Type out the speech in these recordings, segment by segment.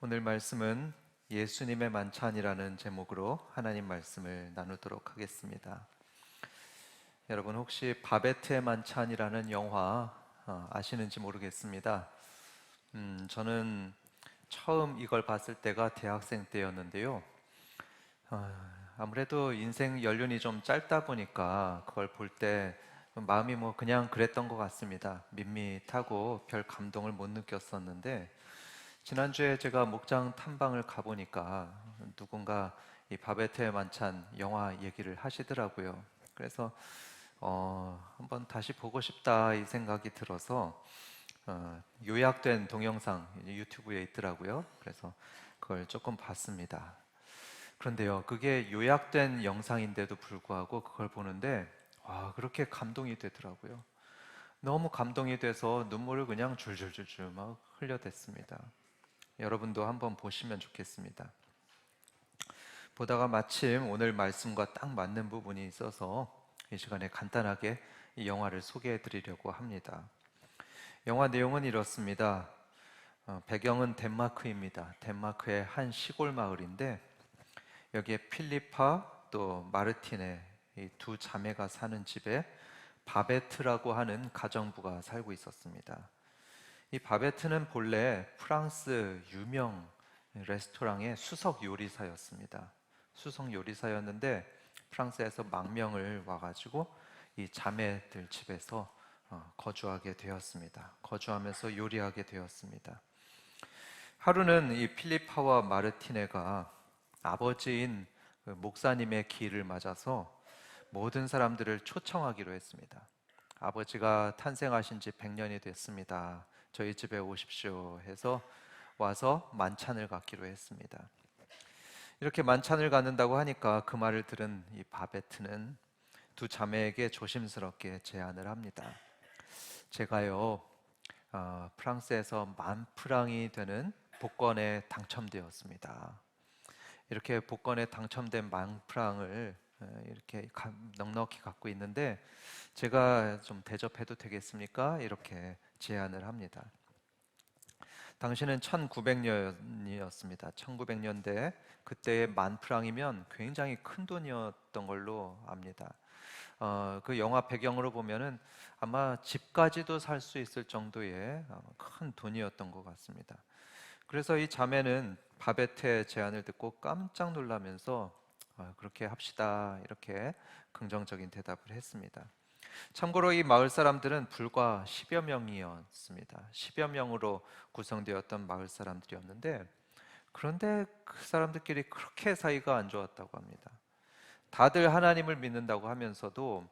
오늘 말씀은 예수님의 만찬이라는 제목으로 하나님 말씀을 나누도록 하겠습니다. 여러분 혹시 바베트의 만찬이라는 영화 아시는지 모르겠습니다. 저는 처음 이걸 봤을 때가 대학생 때였는데요. 아무래도 인생 연륜이 좀 짧다 보니까 그걸 볼 때 마음이 그냥 그랬던 것 같습니다. 밋밋하고 별 감동을 못 느꼈었는데 지난주에 제가 목장 탐방을 가보니까 누군가 이 바베트의 만찬 영화 얘기를 하시더라고요. 그래서 한번 다시 보고 싶다 이 생각이 들어서 요약된 동영상 유튜브에 있더라고요. 그래서 그걸 조금 봤습니다. 그런데요, 그게 요약된 영상인데도 불구하고 그걸 보는데 그렇게 감동이 되더라고요. 너무 감동이 돼서 눈물을 그냥 줄줄줄줄 막 흘려댔습니다. 여러분도 한번 보시면 좋겠습니다. 보다가 마침 오늘 말씀과 딱 맞는 부분이 있어서 이 시간에 간단하게 이 영화를 소개해 드리려고 합니다. 영화 내용은 이렇습니다. 배경은 덴마크입니다. 덴마크의 한 시골 마을인데 여기에 필리파 또 마르틴의 이 두 자매가 사는 집에 바베트라고 하는 가정부가 살고 있었습니다. 이 바베트는 본래 프랑스 유명 레스토랑의 수석 요리사였습니다. 수석 요리사였는데 프랑스에서 망명을 와가지고 이 자매들 집에서 거주하게 되었습니다. 거주하면서 요리하게 되었습니다. 하루는 이 필리파와 마르티네가 아버지인 그 목사님의 기일을 맞아서 모든 사람들을 초청하기로 했습니다. 아버지가 탄생하신 지 100년이 됐습니다. 저희 집에 오십시오 해서 와서 만찬을 갖기로 했습니다. 이렇게 만찬을 갖는다고 하니까 그 말을 들은 이 바베트는 두 자매에게 조심스럽게 제안을 합니다. 제가요, 프랑스에서 10,000프랑이 되는 복권에 당첨되었습니다. 이렇게 복권에 당첨된 10,000프랑을 이렇게 넉넉히 갖고 있는데 제가 좀 대접해도 되겠습니까? 이렇게 제안을 합니다. 당시는 1900년이었습니다. 1900년대 그때의 10,000프랑이면 굉장히 큰 돈이었던 걸로 압니다. 그 영화 배경으로 보면은 아마 집까지도 살 수 있을 정도의 큰 돈이었던 것 같습니다. 그래서 이 자매는 바베트의 제안을 듣고 깜짝 놀라면서 그렇게 합시다 이렇게 긍정적인 대답을 했습니다. 참고로 이 마을 사람들은 불과 10여 명이었습니다. 10여 명으로 구성되었던 마을 사람들이었는데 그런데 그 사람들끼리 그렇게 사이가 안 좋았다고 합니다. 다들 하나님을 믿는다고 하면서도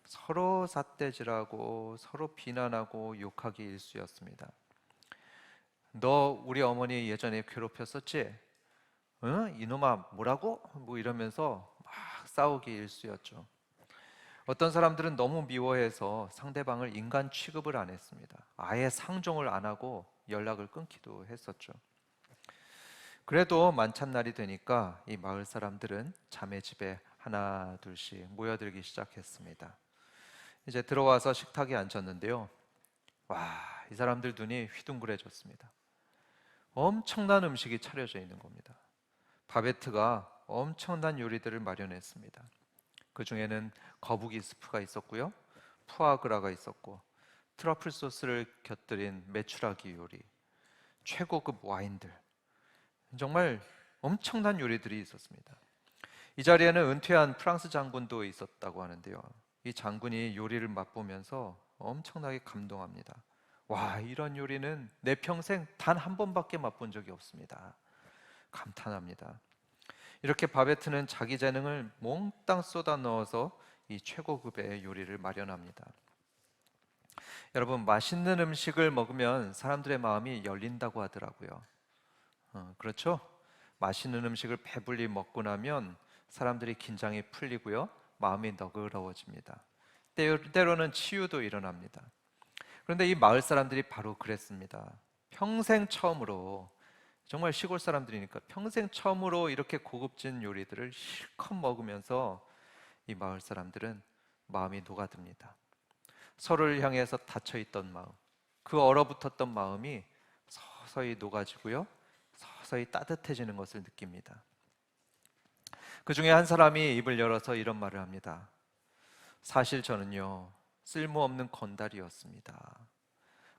서로 삿대질하고 서로 비난하고 욕하기 일쑤였습니다. 너 우리 어머니 예전에 괴롭혔었지? 응? 이놈아 뭐라고? 뭐 이러면서 막 싸우기 일쑤였죠. 어떤 사람들은 너무 미워해서 상대방을 인간 취급을 안 했습니다. 아예 상종을 안 하고 연락을 끊기도 했었죠. 그래도 만찬날이 되니까 이 마을 사람들은 자매 집에 하나 둘씩 모여들기 시작했습니다. 이제 들어와서 식탁에 앉았는데요. 와, 이 사람들 눈이 휘둥그레졌습니다. 엄청난 음식이 차려져 있는 겁니다. 바베트가 엄청난 요리들을 마련했습니다. 그 중에는 거북이 스프가 있었고요, 푸아그라가 있었고, 트러플 소스를 곁들인 메추라기 요리, 최고급 와인들, 정말 엄청난 요리들이 있었습니다. 이 자리에는 은퇴한 프랑스 장군도 있었다고 하는데요. 이 장군이 요리를 맛보면서 엄청나게 감동합니다. 와, 이런 요리는 내 평생 단 한 번밖에 맛본 적이 없습니다. 감탄합니다. 이렇게 바베트는 자기 재능을 몽땅 쏟아 넣어서 이 최고급의 요리를 마련합니다. 여러분, 맛있는 음식을 먹으면 사람들의 마음이 열린다고 하더라고요. 그렇죠? 맛있는 음식을 배불리 먹고 나면 사람들이 긴장이 풀리고요, 마음이 너그러워집니다. 때로는 치유도 일어납니다. 그런데 이 마을 사람들이 바로 그랬습니다. 평생 처음으로, 정말 시골 사람들이니까 평생 처음으로 이렇게 고급진 요리들을 실컷 먹으면서 이 마을 사람들은 마음이 녹아듭니다. 서로를 향해서 닫혀있던 마음, 그 얼어붙었던 마음이 서서히 녹아지고요, 서서히 따뜻해지는 것을 느낍니다. 그 중에 한 사람이 입을 열어서 이런 말을 합니다. 사실 저는요, 쓸모없는 건달이었습니다.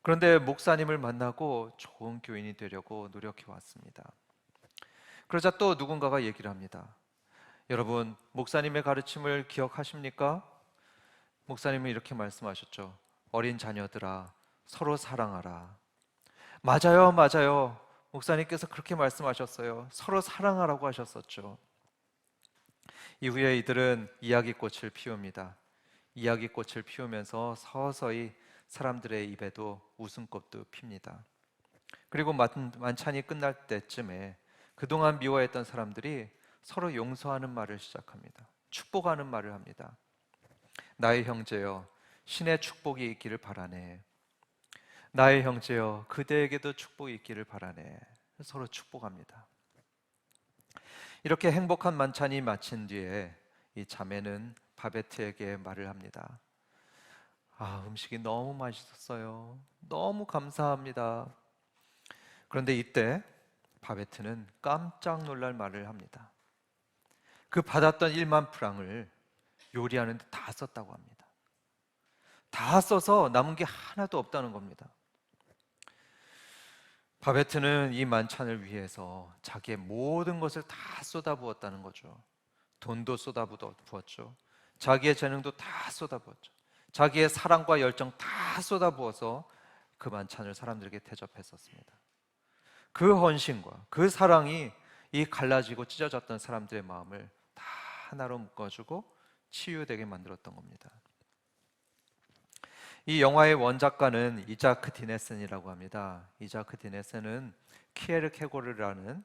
그런데 목사님을 만나고 좋은 교인이 되려고 노력해 왔습니다. 그러자 또 누군가가 얘기를 합니다. 여러분, 목사님의 가르침을 기억하십니까? 목사님은 이렇게 말씀하셨죠. 어린 자녀들아, 서로 사랑하라. 맞아요, 맞아요. 목사님께서 그렇게 말씀하셨어요. 서로 사랑하라고 하셨었죠. 이후에 이들은 이야기꽃을 피웁니다. 이야기꽃을 피우면서 서서히 사람들의 입에도 웃음꽃도 핍니다. 그리고 만찬이 끝날 때쯤에 그동안 미워했던 사람들이 서로 용서하는 말을 시작합니다. 축복하는 말을 합니다. 나의 형제여, 신의 축복이 있기를 바라네. 나의 형제여, 그대에게도 축복이 있기를 바라네. 서로 축복합니다. 이렇게 행복한 만찬이 마친 뒤에 이 자매는 바베트에게 말을 합니다. 음식이 너무 맛있었어요. 너무 감사합니다. 그런데 이때 바베트는 깜짝 놀랄 말을 합니다. 그 받았던 1만 프랑을 요리하는 데 다 썼다고 합니다. 다 써서 남은 게 하나도 없다는 겁니다. 바베트는 이 만찬을 위해서 자기의 모든 것을 다 쏟아부었다는 거죠. 돈도 쏟아부었죠. 자기의 재능도 다 쏟아부었죠. 자기의 사랑과 열정 다 쏟아부어서 그 만찬을 사람들에게 대접했었습니다. 그 헌신과 그 사랑이 이 갈라지고 찢어졌던 사람들의 마음을 다 하나로 묶어주고 치유되게 만들었던 겁니다. 이 영화의 원작가는 이자크 디네센이라고 합니다. 이자크 디네센은 키에르케고르라는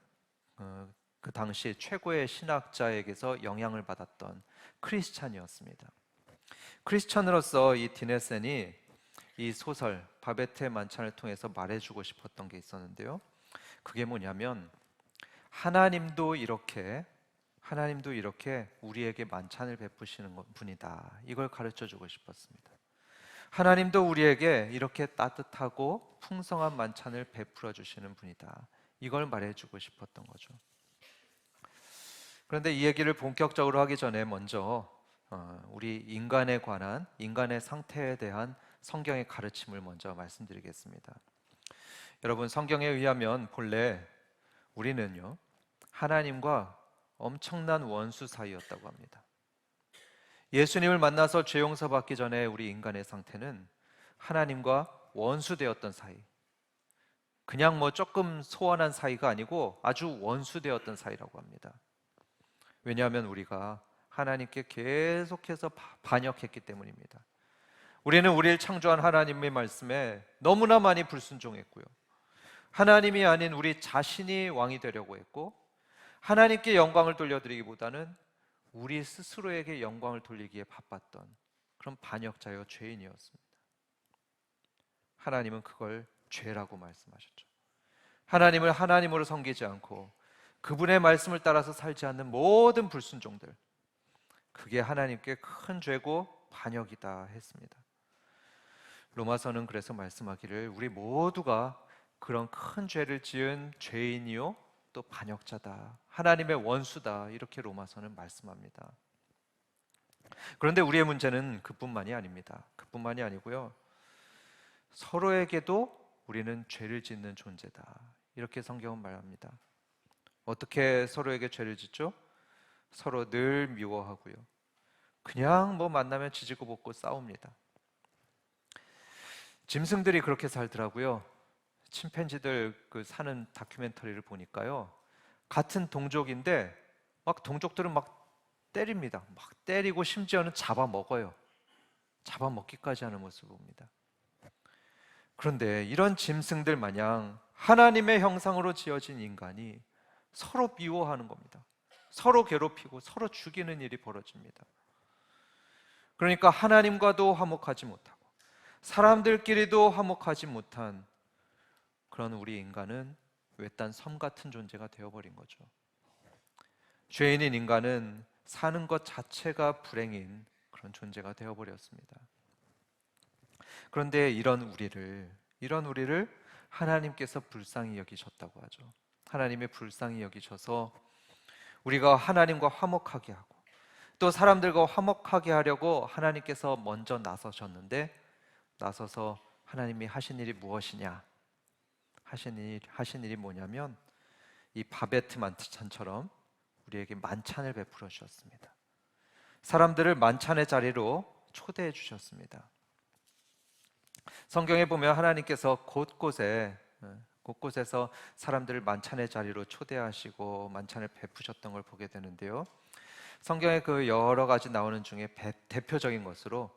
그 당시 최고의 신학자에게서 영향을 받았던 크리스찬이었습니다. 크리스찬으로서 이 디네센이 이 소설 바베트의 만찬을 통해서 말해주고 싶었던 게 있었는데요. 그게 뭐냐면 하나님도 이렇게 우리에게 만찬을 베푸시는 분이다. 이걸 가르쳐주고 싶었습니다. 하나님도 우리에게 이렇게 따뜻하고 풍성한 만찬을 베풀어 주시는 분이다. 이걸 말해주고 싶었던 거죠. 그런데 이 얘기를 본격적으로 하기 전에 먼저 우리 인간에 관한 인간의 상태에 대한 성경의 가르침을 먼저 말씀드리겠습니다. 여러분, 성경에 의하면 본래 우리는요, 하나님과 엄청난 원수 사이였다고 합니다. 예수님을 만나서 죄 용서 받기 전에 우리 인간의 상태는 하나님과 원수되었던 사이, 그냥 조금 소원한 사이가 아니고 아주 원수되었던 사이라고 합니다. 왜냐하면 우리가 하나님께 계속해서 반역했기 때문입니다. 우리는 우리를 창조한 하나님의 말씀에 너무나 많이 불순종했고요. 하나님이 아닌 우리 자신이 왕이 되려고 했고, 하나님께 영광을 돌려드리기보다는 우리 스스로에게 영광을 돌리기에 바빴던 그런 반역자여 죄인이었습니다. 하나님은 그걸 죄라고 말씀하셨죠. 하나님을 하나님으로 섬기지 않고 그분의 말씀을 따라서 살지 않는 모든 불순종들, 그게 하나님께 큰 죄고 반역이다 했습니다. 로마서는 그래서 말씀하기를 우리 모두가 그런 큰 죄를 지은 죄인이요 또 반역자다, 하나님의 원수다, 이렇게 로마서는 말씀합니다. 그런데 우리의 문제는 그뿐만이 아닙니다. 그뿐만이 아니고요, 서로에게도 우리는 죄를 짓는 존재다, 이렇게 성경은 말합니다. 어떻게 서로에게 죄를 짓죠? 서로 늘 미워하고요, 그냥 만나면 지지고 볶고 싸웁니다. 짐승들이 그렇게 살더라고요. 침팬지들 사는 다큐멘터리를 보니까요, 같은 동족인데 동족들은 때립니다. 때리고 심지어는 잡아먹어요. 잡아먹기까지 하는 모습을 봅니다. 그런데 이런 짐승들 마냥 하나님의 형상으로 지어진 인간이 서로 미워하는 겁니다. 서로 괴롭히고 서로 죽이는 일이 벌어집니다. 그러니까 하나님과도 화목하지 못하고 사람들끼리도 화목하지 못한 그런 우리 인간은 외딴 섬 같은 존재가 되어버린 거죠. 죄인인 인간은 사는 것 자체가 불행인 그런 존재가 되어버렸습니다. 그런데 이런 우리를 하나님께서 불쌍히 여기셨다고 하죠. 하나님의 불쌍히 여기셔서 우리가 하나님과 화목하게 하고 또 사람들과 화목하게 하려고 하나님께서 먼저 나서셨는데, 나서서 하나님이 하신 일이 무엇이냐? 하신 일이 뭐냐면 이 바베트 만찬처럼 우리에게 만찬을 베풀어 주셨습니다. 사람들을 만찬의 자리로 초대해 주셨습니다. 성경에 보면 하나님께서 곳곳에서 사람들을 만찬의 자리로 초대하시고 만찬을 베푸셨던 걸 보게 되는데요. 성경에 그 여러 가지 나오는 중에 대표적인 것으로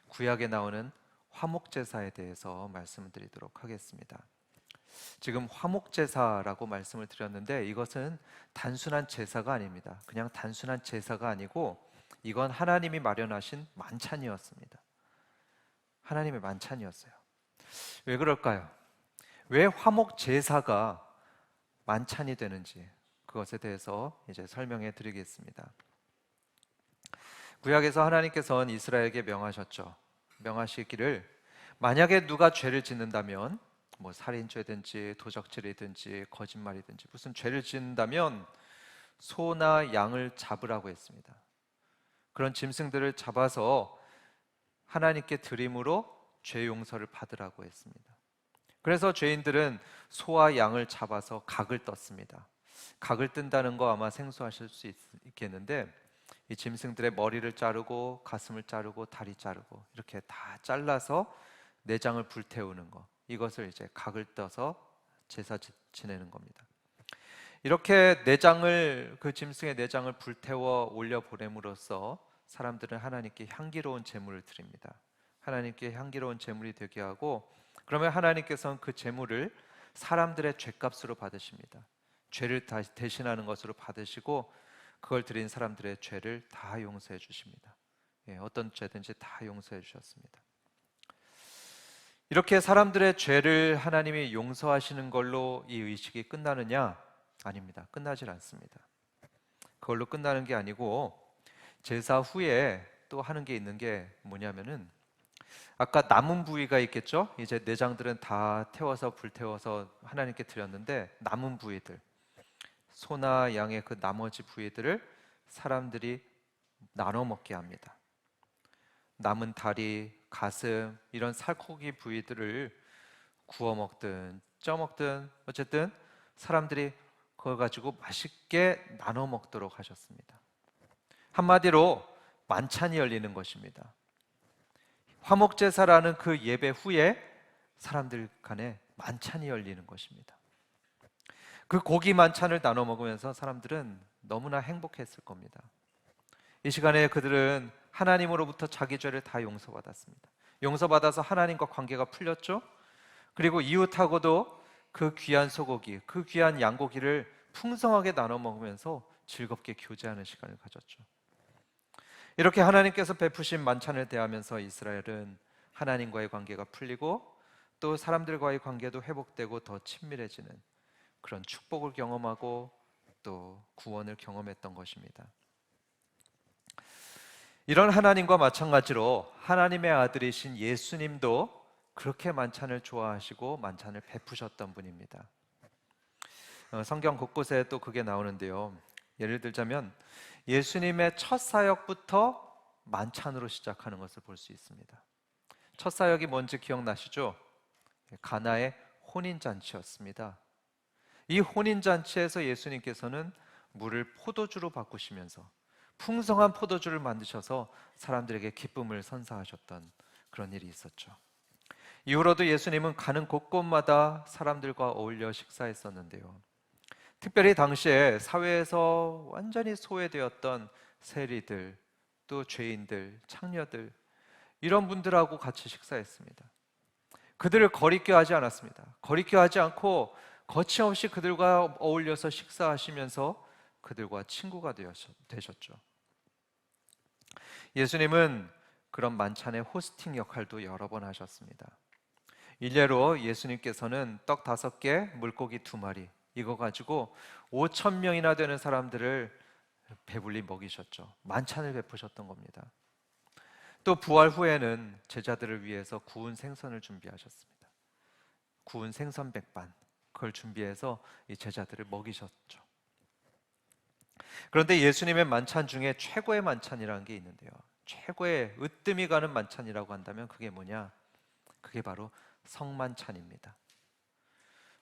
구약에 나오는 화목제사에 대해서 말씀드리도록 하겠습니다. 지금 화목제사라고 말씀을 드렸는데 이것은 단순한 제사가 아닙니다. 그냥 단순한 제사가 아니고 이건 하나님이 마련하신 만찬이었습니다. 하나님의 만찬이었어요. 왜 그럴까요? 왜 화목제사가 만찬이 되는지 그것에 대해서 이제 설명해 드리겠습니다. 구약에서 하나님께서는 이스라엘에게 명하셨죠. 명하시기를 만약에 누가 죄를 짓는다면 뭐 살인죄든지 도적질이든지 거짓말이든지 무슨 죄를 짓는다면 소나 양을 잡으라고 했습니다. 그런 짐승들을 잡아서 하나님께 드림으로 죄 용서를 받으라고 했습니다. 그래서 죄인들은 소와 양을 잡아서 각을 떴습니다. 각을 뜬다는 거 아마 생소하실 수 있겠는데 이 짐승들의 머리를 자르고 가슴을 자르고 다리 자르고 이렇게 다 잘라서 내장을 불태우는 거, 이것을 이제 각을 떠서 제사 지내는 겁니다. 이렇게 그 짐승의 내장을 불태워 올려 보냄으로써 사람들은 하나님께 향기로운 제물을 드립니다. 하나님께 향기로운 제물이 되게 하고, 그러면 하나님께서는 그 제물을 사람들의 죄값으로 받으십니다. 죄를 대신하는 것으로 받으시고 그걸 드린 사람들의 죄를 다 용서해 주십니다. 어떤 죄든지 다 용서해 주셨습니다. 이렇게 사람들의 죄를 하나님이 용서하시는 걸로 이 의식이 끝나느냐? 아닙니다. 끝나질 않습니다. 그걸로 끝나는 게 아니고 제사 후에 또 하는 게 있는 게 뭐냐면은 아까 남은 부위가 있겠죠? 이제 내장들은 다 태워서 불태워서 하나님께 드렸는데 남은 부위들, 소나 양의 그 나머지 부위들을 사람들이 나눠 먹게 합니다. 남은 다리, 가슴 이런 살코기 부위들을 구워 먹든 쪄 먹든 어쨌든 사람들이 그걸 가지고 맛있게 나눠 먹도록 하셨습니다. 한마디로 만찬이 열리는 것입니다. 화목제사라는 그 예배 후에 사람들 간에 만찬이 열리는 것입니다. 그 고기 만찬을 나눠 먹으면서 사람들은 너무나 행복했을 겁니다. 이 시간에 그들은 하나님으로부터 자기 죄를 다 용서받았습니다. 용서받아서 하나님과 관계가 풀렸죠. 그리고 이웃하고도 그 귀한 소고기, 그 귀한 양고기를 풍성하게 나눠 먹으면서 즐겁게 교제하는 시간을 가졌죠. 이렇게 하나님께서 베푸신 만찬을 대하면서 이스라엘은 하나님과의 관계가 풀리고 또 사람들과의 관계도 회복되고 더 친밀해지는 그런 축복을 경험하고 또 구원을 경험했던 것입니다. 이런 하나님과 마찬가지로 하나님의 아들이신 예수님도 그렇게 만찬을 좋아하시고 만찬을 베푸셨던 분입니다. 성경 곳곳에 또 그게 나오는데요. 예를 들자면 예수님의 첫 사역부터 만찬으로 시작하는 것을 볼 수 있습니다. 첫 사역이 뭔지 기억나시죠? 가나의 혼인잔치였습니다. 이 혼인잔치에서 예수님께서는 물을 포도주로 바꾸시면서 풍성한 포도주를 만드셔서 사람들에게 기쁨을 선사하셨던 그런 일이 있었죠. 이후로도 예수님은 가는 곳곳마다 사람들과 어울려 식사했었는데요. 특별히 당시에 사회에서 완전히 소외되었던 세리들, 또 죄인들, 창녀들 이런 분들하고 같이 식사했습니다. 그들을 거리끼 하지 않았습니다. 거리끼 하지 않고 거침없이 그들과 어울려서 식사하시면서 그들과 친구가 되셨죠. 예수님은 그런 만찬의 호스팅 역할도 여러 번 하셨습니다. 일례로 예수님께서는 떡 5개, 물고기 2마리 이거 가지고 5,000명이나 되는 사람들을 배불리 먹이셨죠. 만찬을 베푸셨던 겁니다. 또 부활 후에는 제자들을 위해서 구운 생선을 준비하셨습니다. 구운 생선 백반. 그걸 준비해서 이 제자들을 먹이셨죠. 그런데 예수님의 만찬 중에 최고의 만찬이라는 게 있는데요. 최고의 으뜸이 가는 만찬이라고 한다면 그게 뭐냐? 그게 바로 성만찬입니다.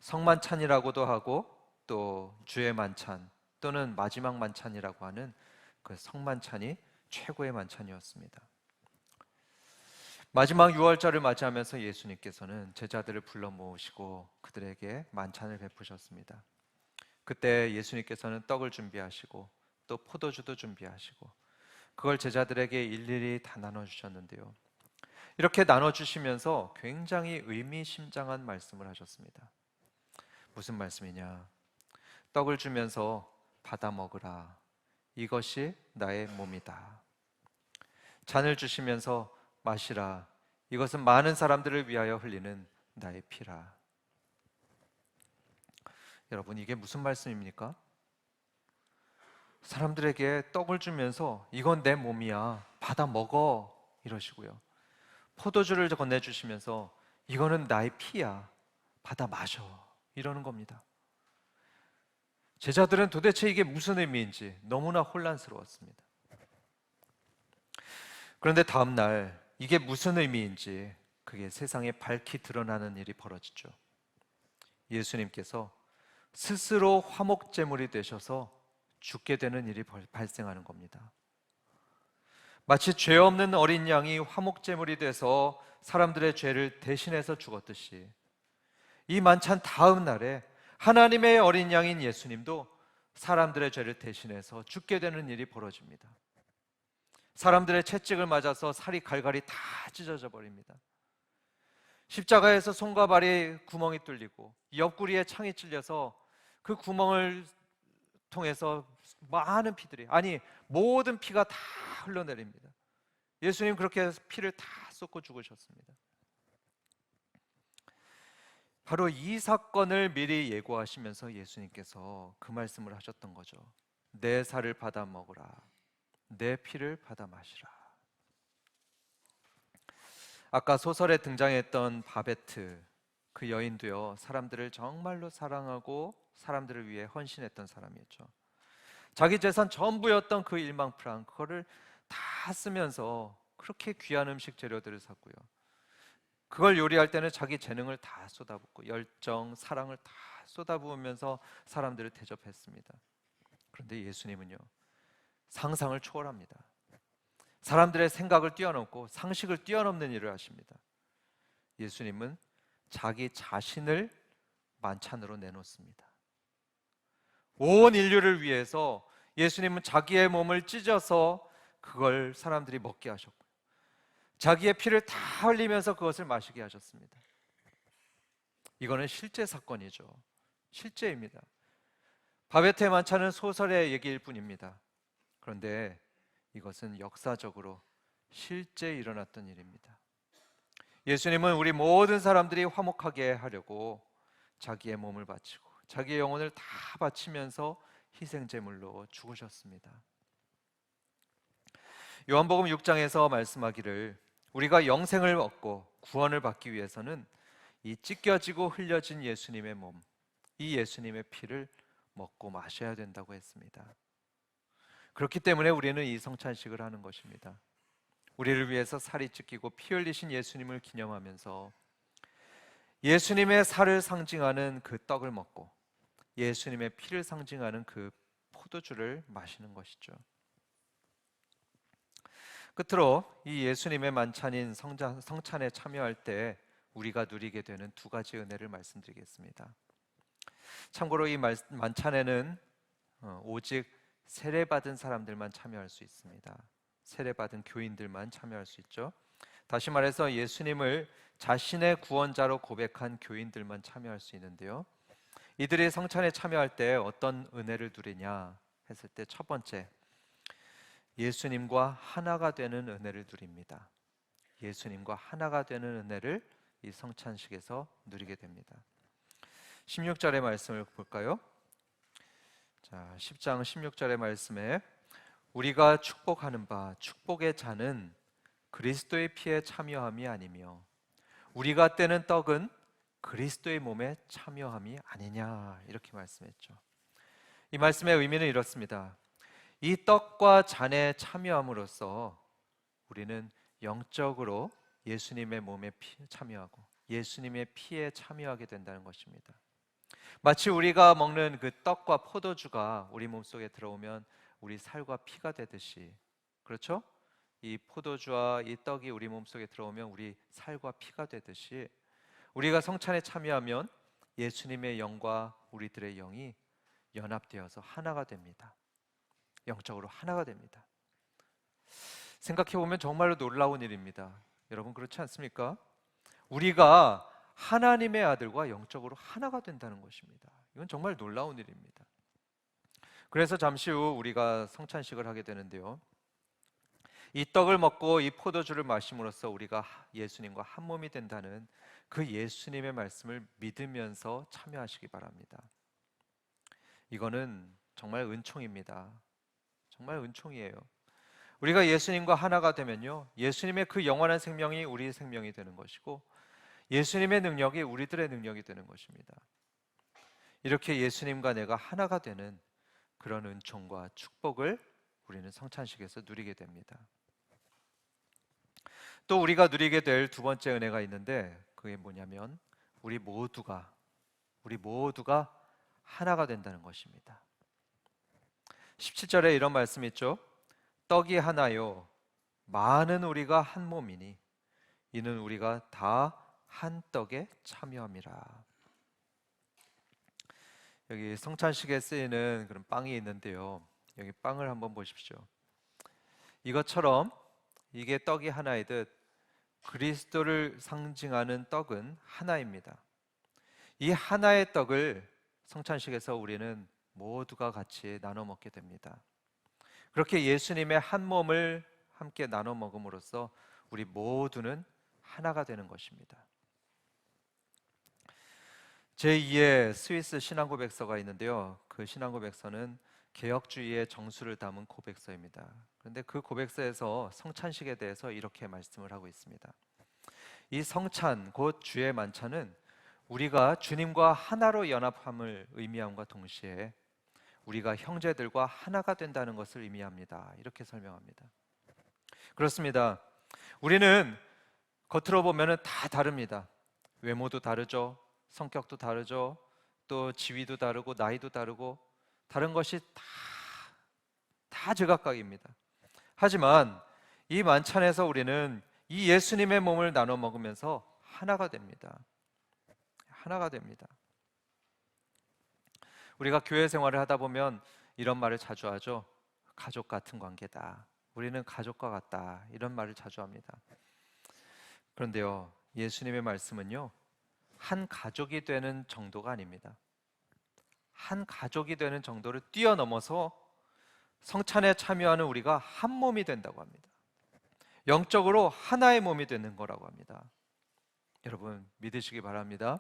성만찬이라고도 하고 또 주의 만찬 또는 마지막 만찬이라고 하는 그 성만찬이 최고의 만찬이었습니다. 마지막 유월절을 맞이하면서 예수님께서는 제자들을 불러 모으시고 그들에게 만찬을 베푸셨습니다. 그때 예수님께서는 떡을 준비하시고 또 포도주도 준비하시고 그걸 제자들에게 일일이 다 나눠주셨는데요. 이렇게 나눠주시면서 굉장히 의미심장한 말씀을 하셨습니다. 무슨 말씀이냐? 떡을 주면서 받아 먹으라. 이것이 나의 몸이다. 잔을 주시면서 마시라. 이것은 많은 사람들을 위하여 흘리는 나의 피라. 여러분, 이게 무슨 말씀입니까? 사람들에게 떡을 주면서 이건 내 몸이야. 받아 먹어. 이러시고요. 포도주를 건네주시면서 이거는 나의 피야. 받아 마셔. 이러는 겁니다. 제자들은 도대체 이게 무슨 의미인지 너무나 혼란스러웠습니다. 그런데 다음 날 이게 무슨 의미인지 그게 세상에 밝히 드러나는 일이 벌어지죠. 예수님께서 스스로 화목제물이 되셔서 죽게 되는 일이 발생하는 겁니다. 마치 죄 없는 어린 양이 화목제물이 돼서 사람들의 죄를 대신해서 죽었듯이 이 만찬 다음 날에 하나님의 어린 양인 예수님도 사람들의 죄를 대신해서 죽게 되는 일이 벌어집니다. 사람들의 채찍을 맞아서 살이 갈갈이 다 찢어져 버립니다. 십자가에서 손과 발이 구멍이 뚫리고 옆구리에 창이 찔려서 그 구멍을 통해서 많은 피들이, 아니 모든 피가 다 흘러내립니다. 예수님 그렇게 피를 다 쏟고 죽으셨습니다. 바로 이 사건을 미리 예고하시면서 예수님께서 그 말씀을 하셨던 거죠. 내 살을 받아 먹으라. 내 피를 받아 마시라. 아까 소설에 등장했던 바베트, 그 여인도요, 사람들을 정말로 사랑하고 사람들을 위해 헌신했던 사람이었죠. 자기 재산 전부였던 그 일망프랑 그거를 다 쓰면서 그렇게 귀한 음식 재료들을 샀고요. 그걸 요리할 때는 자기 재능을 다 쏟아붓고 열정, 사랑을 다 쏟아부으면서 사람들을 대접했습니다. 그런데 예수님은요, 상상을 초월합니다. 사람들의 생각을 뛰어넘고 상식을 뛰어넘는 일을 하십니다. 예수님은 자기 자신을 만찬으로 내놓습니다. 온 인류를 위해서 예수님은 자기의 몸을 찢어서 그걸 사람들이 먹게 하셨고요. 자기의 피를 다 흘리면서 그것을 마시게 하셨습니다. 이거는 실제 사건이죠. 실제입니다. 바베트의 만찬은 소설의 얘기일 뿐입니다. 그런데 이것은 역사적으로 실제 일어났던 일입니다. 예수님은 우리 모든 사람들이 화목하게 하려고 자기의 몸을 바치고 자기의 영혼을 다 바치면서 희생제물로 죽으셨습니다. 요한복음 6장에서 말씀하기를 우리가 영생을 얻고 구원을 받기 위해서는 이 찢겨지고 흘려진 예수님의 몸, 이 예수님의 피를 먹고 마셔야 된다고 했습니다. 그렇기 때문에 우리는 이 성찬식을 하는 것입니다. 우리를 위해서 살이 찢기고 피 흘리신 예수님을 기념하면서 예수님의 살을 상징하는 그 떡을 먹고 예수님의 피를 상징하는 그 포도주를 마시는 것이죠. 끝으로 이 예수님의 만찬인 성찬에 참여할 때 우리가 누리게 되는 두 가지 은혜를 말씀드리겠습니다. 참고로 이 만찬에는 오직 세례받은 사람들만 참여할 수 있습니다. 세례받은 교인들만 참여할 수 있죠. 다시 말해서 예수님을 자신의 구원자로 고백한 교인들만 참여할 수 있는데요. 이들이 성찬에 참여할 때 어떤 은혜를 누리냐 했을 때 첫 번째, 예수님과 하나가 되는 은혜를 누립니다. 예수님과 하나가 되는 은혜를 이 성찬식에서 누리게 됩니다. 16절의 말씀을 볼까요? 자, 10장 16절의 말씀에 우리가 축복하는 바 축복의 잔은 그리스도의 피에 참여함이 아니며 우리가 떼는 떡은 그리스도의 몸에 참여함이 아니냐 이렇게 말씀했죠. 이 말씀의 의미는 이렇습니다. 이 떡과 잔에 참여함으로써 우리는 영적으로 예수님의 몸에 참여하고 예수님의 피에 참여하게 된다는 것입니다. 마치 우리가 먹는 그 떡과 포도주가 우리 몸속에 들어오면 우리 살과 피가 되듯이, 그렇죠? 이 포도주와 이 떡이 우리 몸속에 들어오면 우리 살과 피가 되듯이 우리가 성찬에 참여하면 예수님의 영과 우리들의 영이 연합되어서 하나가 됩니다. 영적으로 하나가 됩니다. 생각해 보면 정말로 놀라운 일입니다. 여러분 그렇지 않습니까? 우리가 하나님의 아들과 영적으로 하나가 된다는 것입니다. 이건 정말 놀라운 일입니다. 그래서 잠시 후 우리가 성찬식을 하게 되는데요. 이 떡을 먹고 이 포도주를 마심으로써 우리가 예수님과 한 몸이 된다는 그 예수님의 말씀을 믿으면서 참여하시기 바랍니다. 이거는 정말 은총입니다. 정말 은총이에요. 우리가 예수님과 하나가 되면요, 예수님의 그 영원한 생명이 우리의 생명이 되는 것이고 예수님의 능력이 우리들의 능력이 되는 것입니다. 이렇게 예수님과 내가 하나가 되는 그런 은총과 축복을 우리는 성찬식에서 누리게 됩니다. 또 우리가 누리게 될 두 번째 은혜가 있는데 그게 뭐냐면 우리 모두가 하나가 된다는 것입니다. 17절에 이런 말씀이 있죠. 떡이 하나요 많은 우리가 한 몸이니 이는 우리가 다 한 떡에 참여함이라. 여기 성찬식에 쓰이는 그런 빵이 있는데요. 여기 빵을 한번 보십시오. 이것처럼 이게 떡이 하나이듯 그리스도를 상징하는 떡은 하나입니다. 이 하나의 떡을 성찬식에서 우리는 모두가 같이 나눠 먹게 됩니다. 그렇게 예수님의 한 몸을 함께 나눠 먹음으로써 우리 모두는 하나가 되는 것입니다. 제2의 스위스 신앙고백서가 있는데요. 그 신앙고백서는 개혁주의의 정수를 담은 고백서입니다. 그런데 그 고백서에서 성찬식에 대해서 이렇게 말씀을 하고 있습니다. 이 성찬 곧 주의 만찬은 우리가 주님과 하나로 연합함을 의미함과 동시에 우리가 형제들과 하나가 된다는 것을 의미합니다. 이렇게 설명합니다. 그렇습니다. 우리는 겉으로 보면 다 다릅니다. 외모도 다르죠. 성격도 다르죠. 또 지위도 다르고 나이도 다르고 다른 것이 다 제각각입니다. 하지만 이 만찬에서 우리는 이 예수님의 몸을 나눠 먹으면서 하나가 됩니다. 하나가 됩니다. 우리가 교회 생활을 하다 보면 이런 말을 자주 하죠. 가족 같은 관계다. 우리는 가족과 같다. 이런 말을 자주 합니다. 그런데요, 예수님의 말씀은요, 한 가족이 되는 정도가 아닙니다. 한 가족이 되는 정도를 뛰어넘어서 성찬에 참여하는 우리가 한 몸이 된다고 합니다. 영적으로 하나의 몸이 되는 거라고 합니다. 여러분 믿으시기 바랍니다.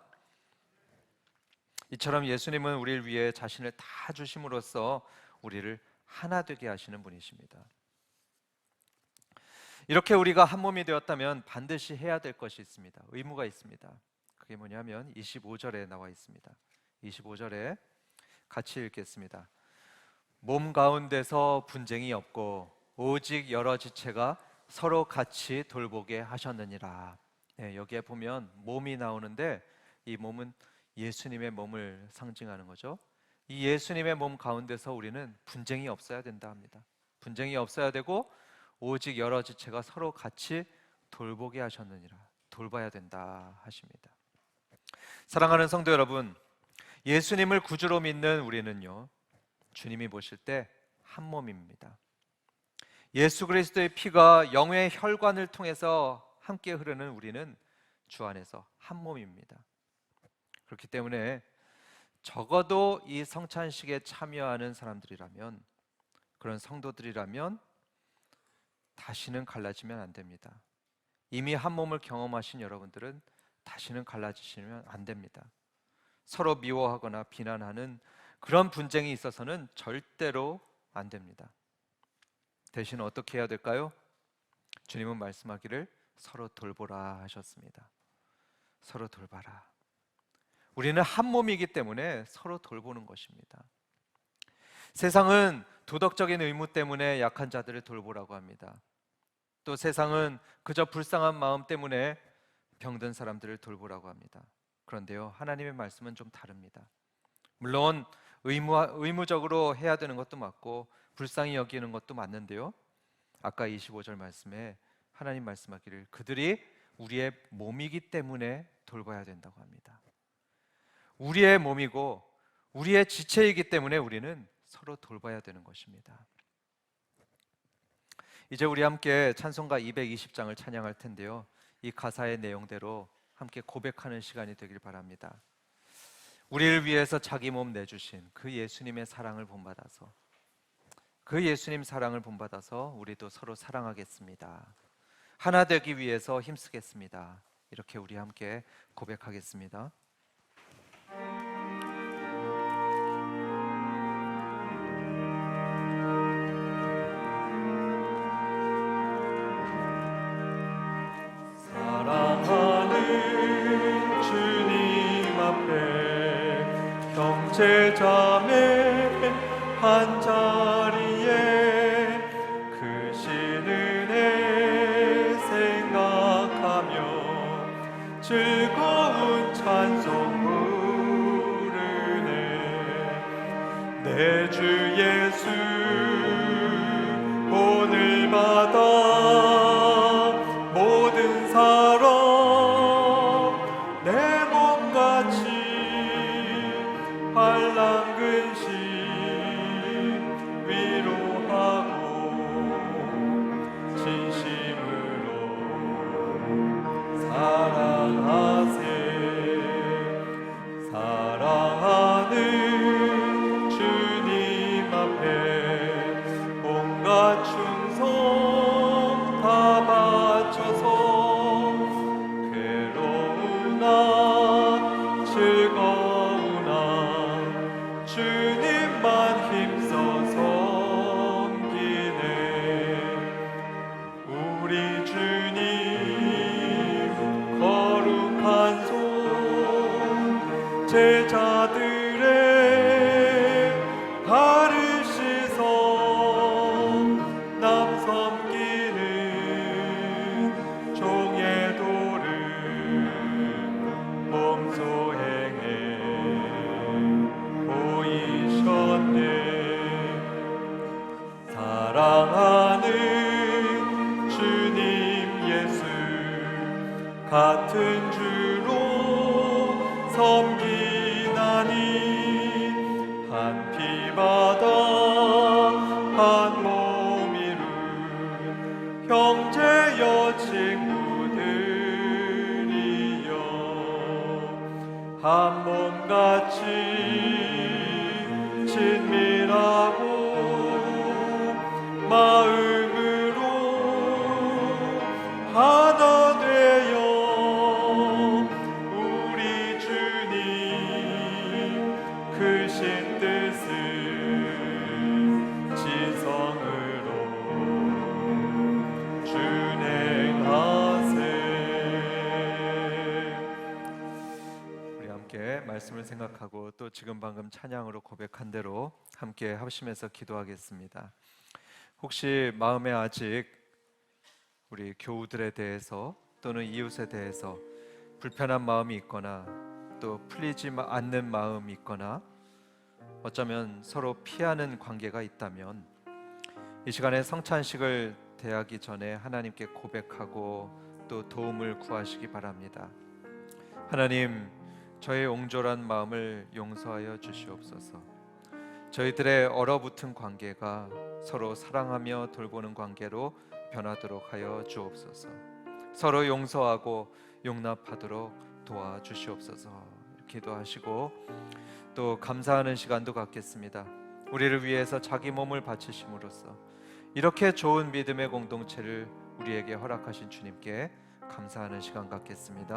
이처럼 예수님은 우리를 위해 자신을 다 주심으로써 우리를 하나 되게 하시는 분이십니다. 이렇게 우리가 한 몸이 되었다면 반드시 해야 될 것이 있습니다. 의무가 있습니다. 그게 뭐냐면 25절에 나와 있습니다. 25절에 같이 읽겠습니다. 몸 가운데서 분쟁이 없고 오직 여러 지체가 서로 같이 돌보게 하셨느니라. 네, 여기에 보면 몸이 나오는데 이 몸은 예수님의 몸을 상징하는 거죠. 이 예수님의 몸 가운데서 우리는 분쟁이 없어야 된다 합니다. 분쟁이 없어야 되고 오직 여러 지체가 서로 같이 돌보게 하셨느니라. 돌봐야 된다 하십니다. 사랑하는 성도 여러분, 예수님을 구주로 믿는 우리는요, 주님이 보실 때 한 몸입니다. 예수 그리스도의 피가 영의 혈관을 통해서 함께 흐르는 우리는 주 안에서 한 몸입니다. 그렇기 때문에 적어도 이 성찬식에 참여하는 사람들이라면, 그런 성도들이라면 다시는 갈라지면 안 됩니다. 이미 한 몸을 경험하신 여러분들은 다시는 갈라지시면 안 됩니다. 서로 미워하거나 비난하는 그런 분쟁이 있어서는 절대로 안 됩니다. 대신 어떻게 해야 될까요? 주님은 말씀하기를 서로 돌보라 하셨습니다. 서로 돌봐라. 우리는 한 몸이기 때문에 서로 돌보는 것입니다. 세상은 도덕적인 의무 때문에 약한 자들을 돌보라고 합니다. 또 세상은 그저 불쌍한 마음 때문에 병든 사람들을 돌보라고 합니다. 그런데요, 하나님의 말씀은 좀 다릅니다. 물론 의무적으로 해야 되는 것도 맞고 불쌍히 여기는 것도 맞는데요, 아까 25절 말씀에 하나님 말씀하기를 그들이 우리의 몸이기 때문에 돌봐야 된다고 합니다. 우리의 몸이고 우리의 지체이기 때문에 우리는 서로 돌봐야 되는 것입니다. 이제 우리 함께 찬송가 220장을 찬양할 텐데요, 이 가사의 내용대로 함께 고백하는 시간이 되길 바랍니다. 우리를 위해서 자기 몸 내주신 그 예수님의 사랑을 본받아서, 그 예수님 사랑을 본받아서 우리도 서로 사랑하겠습니다. 하나 되기 위해서 힘쓰겠습니다. 이렇게 우리 함께 고백하겠습니다. 사랑하는 주님 앞에 형제자매 한자리에 크신 은혜 생각하며 즐거운 찬송 부르네. 내 주 예수 오늘마다 모든 사람 내 몸같이 반란근심 위로하고 진심으로 사랑하세. 사랑하는 주님 앞에 온갖 충성 다 바쳐서 괴로우나 즐거우나 주님만 힘써 섬기네. 우리 주님 거룩한 손 제자들의 발을 씻어 남 섬기는 종의 도를 몸소 행해 보이셨네. 사랑하는 주님 예수 같은 주로 섬기나니 한 피바다 한 몸이루 형제여 친구들이여 한 몸같이 친밀하고 마음으로 하나 되어 우리 주님 크신 뜻을 지성으로 준행하세. 우리 함께 말씀을 생각하고 또 지금 방금 찬양으로 고백한 대로 함께 합심해서 기도하겠습니다. 혹시 마음에 아직 우리 교우들에 대해서 또는 이웃에 대해서 불편한 마음이 있거나 또 풀리지 않는 마음이 있거나 어쩌면 서로 피하는 관계가 있다면 이 시간에 성찬식을 대하기 전에 하나님께 고백하고 또 도움을 구하시기 바랍니다. 하나님, 저의 옹졸한 마음을 용서하여 주시옵소서. 저희들의 얼어붙은 관계가 서로 사랑하며 돌보는 관계로 변하도록 하여 주옵소서. 서로 용서하고 용납하도록 도와주시옵소서. 기도하시고 또 감사하는 시간도 갖겠습니다. 우리를 위해서 자기 몸을 바치심으로써 이렇게 좋은 믿음의 공동체를 우리에게 허락하신 주님께 감사하는 시간 갖겠습니다.